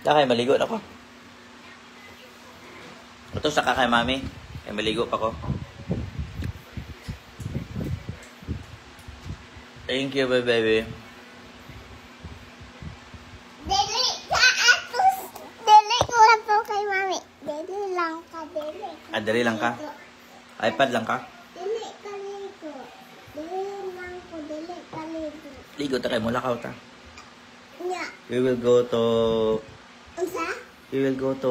Kay maligo na ko. Ito sa kay mami. Kay maligo pa ko. Thank you, baby. Dili ka atos. Dili ko lang po kay mami. Dili lang ka, dili. Ah, dali lang ka? iPad lang ka? Dili ka ligo. Dili lang ko, dili ka ligo. Ligo ta kay mula ka ta. Nya. We will go to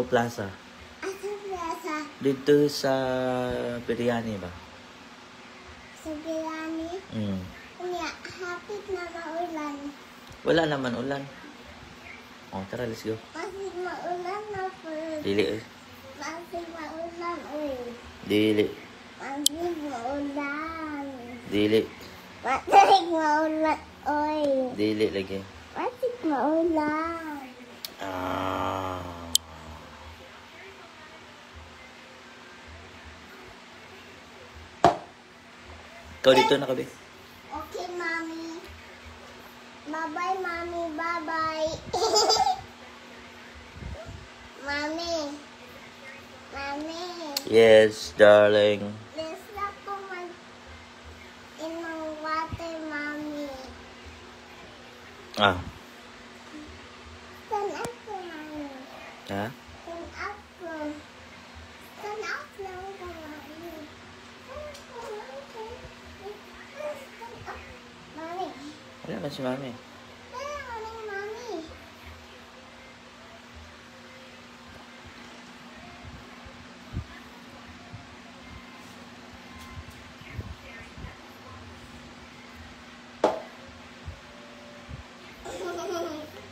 Plaza. Asa plaza? Dito sa biryani ba? Sa biryani? Nya, hapit na maulan. Wala naman ulan. Oh, tara, let's go. Masig maulan na po. Dili. Masig maulan, uy. Dili. Masig maulan. Dili. Masig maulan, uy. Dili lagi. Masig maulan. Ah. Ikaw dito na kabi. Okay, mami. Bye-bye, mami. Bye-bye. Mami. Mami. Yes, darling. Let's not go in the water, mami. Ah. Stand up, mami. Ha? Stand up. Stand up lang ka, mami. Stand up. Mami. Wala man si mami. Mami.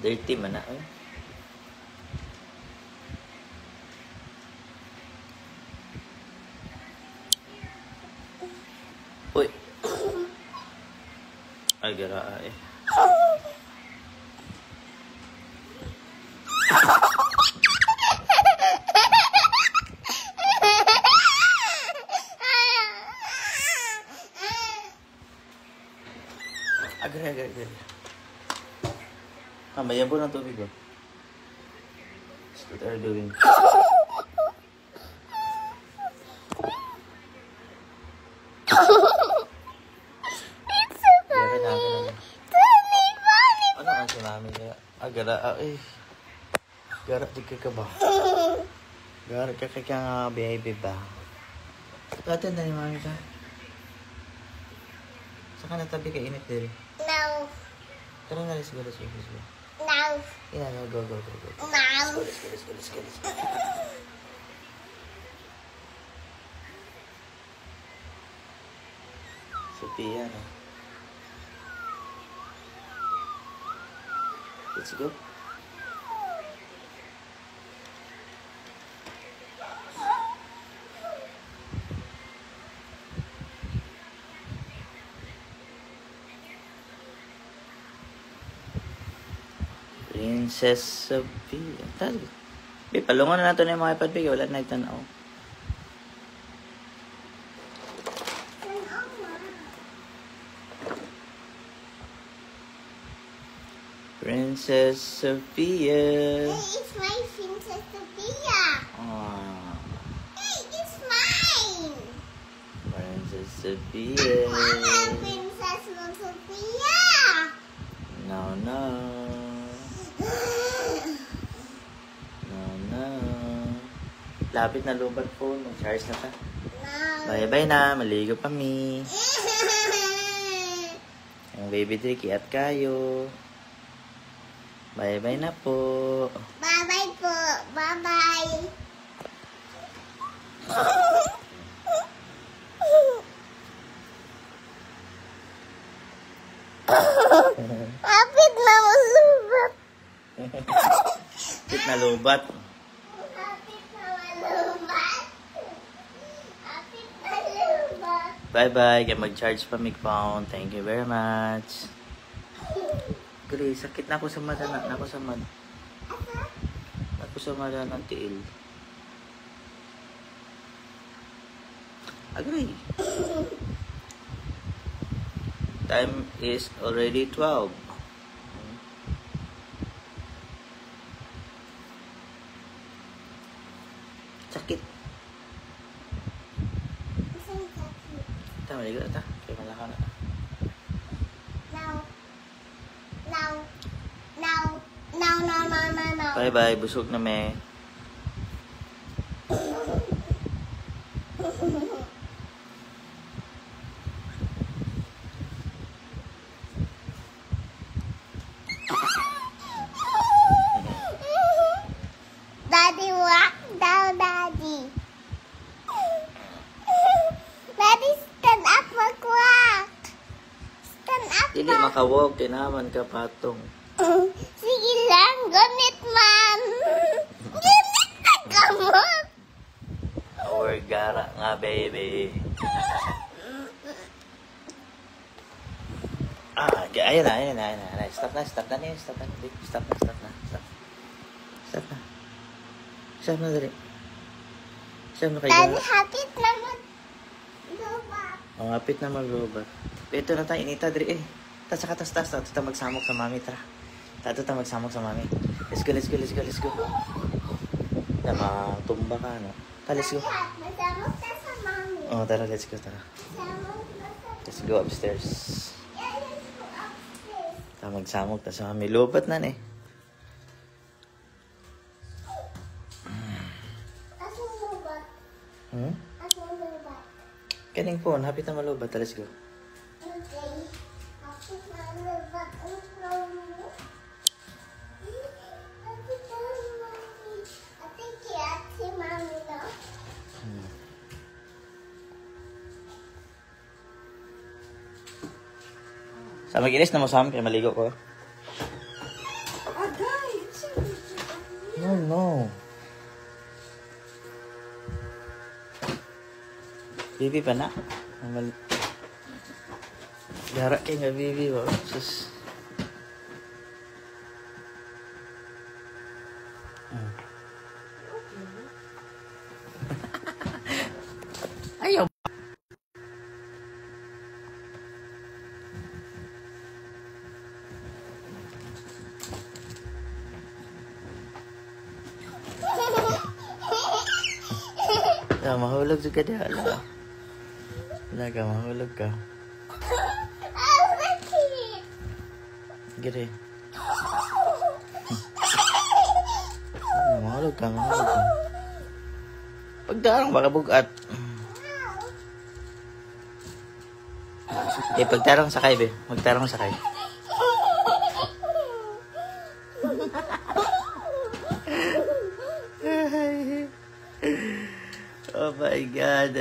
Dirty man na. Eh. Uy. Ay, gara eh. Agar. Mayan po ng tubig ba? What are you doing? It's so Funny. funny. Ano nga si mami kaya? Gara eh. Gara di ka ba? Gara ka nga baby ba? Patan na ni mami ka. Saka natabi ka init din. No. Tara nga, let's go. No. Yeah, no, go. No. Let's go. Sophia, no? Let's go. Princess Sophia. Tali. Be, palungon na nato na yung mga iPad, be. Wala na nagtanaw. Princess Sophia. Hey, it's my Princess Sophia. Aww. Hey, it's mine. Princess Sophia. Mama, Princess Sophia. No, no. No, no. Lapit na lubat po. Mag-charge na ta. No. Bye-bye na. Maligo pa mi. Ang baby Drake, at kayo. Bye-bye na po. Bye-bye po. Bye-bye. Kapit na malubat. Kapit na lubat. Kapit na malubat. Kapit na lubat. Bye-bye. Kaya mag-charge pa mi phone. Thank you very much. Gali, sakit na ako sa mata na. Ako sa mata. Ako sa mata ng tiil. Agree. Time is already 12. Sakit. Tama, ligo na ta. Kaya malaka na. No. Bye-bye. Busog na me. Daddy, walk down, Daddy. Daddy, stand up, mag-walk. Stand up, Dili makawag. Kinaman ka patong. Sige lang, gamit man. Gamit na gamot. Our gara nga, baby. Ayun na. Stop na. Stop na. Stop na, dali. Stop na kayo. Daddy, hapit na mag-lubat. Ang hapit na mag-robot. Ito na tayo, inita, dali eh. Tas. Tato magsamok sa mami, tara. Tato magsamok sa mami. Let's go. Tama, tumba ka, no? Let's go. Masamok na sa mami. Oh, tara, let's go, tara. Masamok na sa... Let's go upstairs. Yeah, let's go upstairs. Tama, magsamok ta sa mami. Lubat na, eh. Asong lubat? Hmm? Asong lubat? Kaning phone, hapit na malubat. Let's go. Okay. Hapit na lubat. Si mami, no? Sa mag-inis na mo sa amin, kaya maligo ko. No. Bibi pa na. Gara kayo nga, bibi. Wow. Sus. Ayaw. Mahulog juga dia lah. Laga mahulog ka. Gire. Mahulog ka. Pagdarang baka bugat. Pagtarong sakay, be. Magtarong sakay. Oh my God.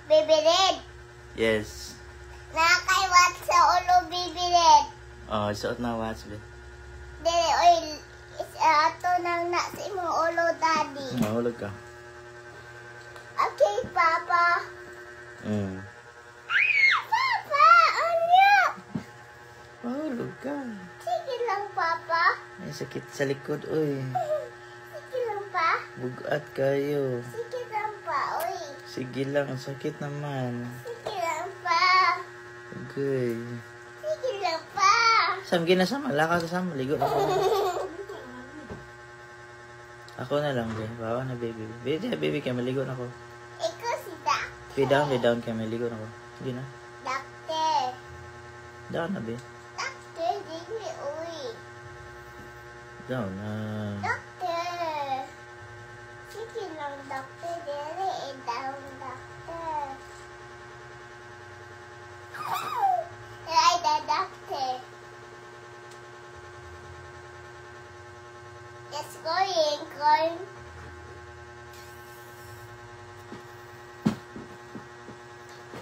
Baby Red. Yes. Nakakaiwat sa ulo, Baby Red. Oh, suot na watch, be. Dili, oil. Ato nang na sa imong ulo, Daddy. Mahulog ka. Okay, Papa. Papa, ano? Mahulog ka. Si lang, Papa. Ay, sakit sa likod, uy. Sige lang, Pa. Bugat kayo. Sige lang, Pa. Uy. Sige lang, ang sakit naman. Sige lang, Pa. Okay. Sige lang, Pa. Sam, ginasama. Laka sa sama. Ligo na ako. Ako na lang, be. Bawa na, baby. Baby, kaya maligo na ako. Ikaw si Doc. Be down, kaya maligo na ako. Sige na. Doctor. Down na, be. Doctor, dili, uy. Down na. Doctor. Sige lang, Doctor. Dili, down, Doctor. Right, the Doctor. It's going.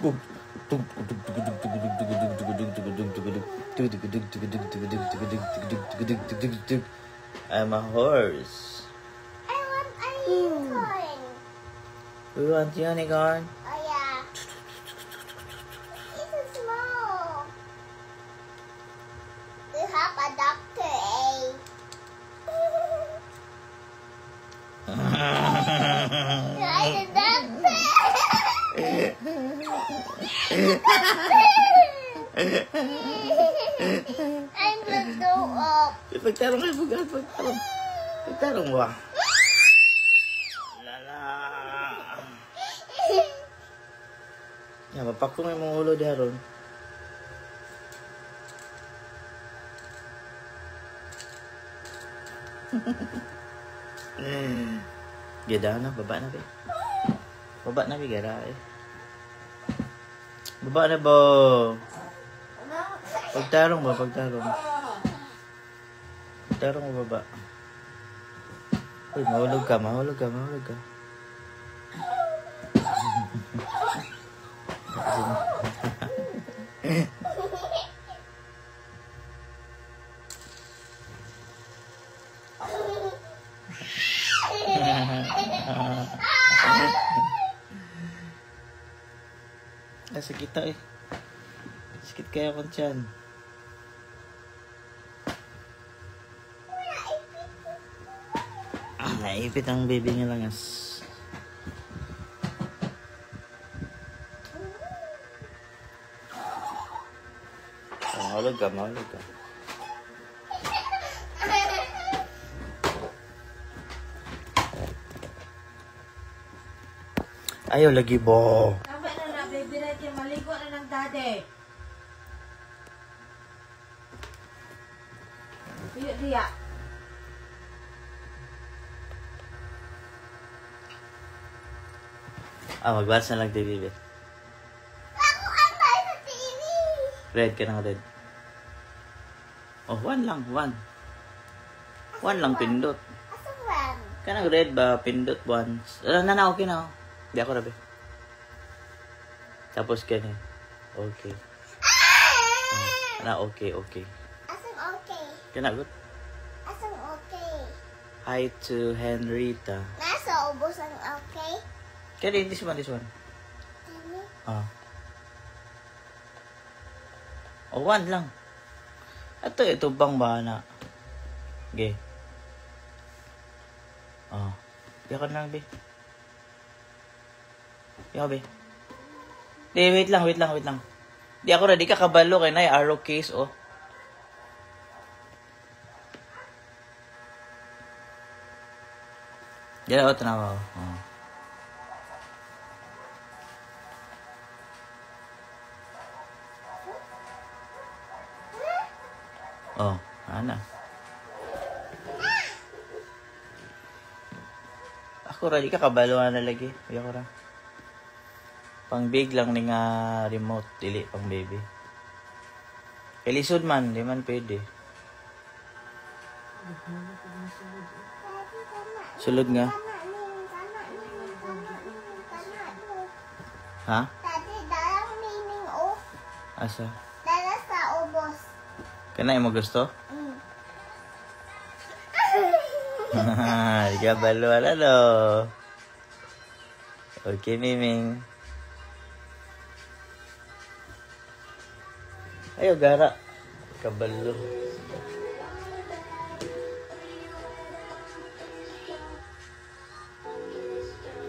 Boom. I'm a horse. I want a unicorn. We want unicorn. Oh, yeah. It's small. We have a doctor, eh? Right, the doctor. I'm gonna go up. Pagtarong kayo, pagtarong. Pagtarong ba? Lala. Yan, mapakong yung mga ulo diha ron. Gada na, baba na, be. Baba na, be, gara, eh. Baba na, bo. Pagtarong ba, pagtarong. Pagtarong mo, baba. Uy, mahulog ka. Sakit kita, eh. Sakit kaya ko tiyan. Naipit ang baby niya lang as. Mahulog ka. Ayaw lagi, bo. Tama na, baby red kayo. Maligo na ng daddy. Diya. Magbalas na lang TV, be. Ako ang tayo sa TV. Red ka ng red. Oh, one lang. One lang pindot. Asang one? Kanang red ba, pindot once. Okay na. Di ako rabi. Tapos ganyan. Okay. Okay. Asang okay? Kana good. Asang okay? Hi to Henrita. Nasa ubos ang okay? Kaya this one. Ano? One lang. Ito bang bana. Okay. Di ako na lang, be. Be. Wait lang. Di ako ready ka kabalo kay na arrow case, oh. Diyan ako tanawa, oh. Oh, ana. Ako ready ka kabalo na lagi. Ayaw ko ra. Pang big lang ni nga remote, dili pang baby. Kay lisod man, di man pwede. Sulod nga. Ha? Tati, dalang meaning o. Asa? Dala sa ubos. Kanay mo gusto? Di ka balo, ano? Okay, Miming. Ayaw, gara. Kabalo.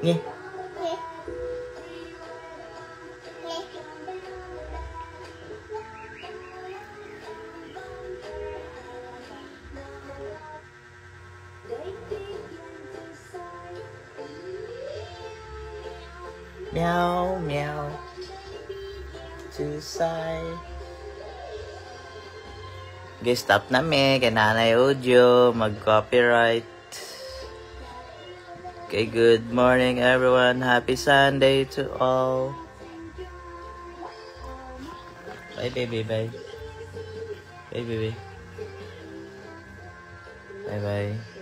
Nge. Nge. Nge. Meow, meow. Susay. Okay, stop na me. Kay Nanay Audio. Mag-copyright. Okay, good morning everyone. Happy Sunday to all. Bye, baby. Bye. Bye, baby. Bye-bye.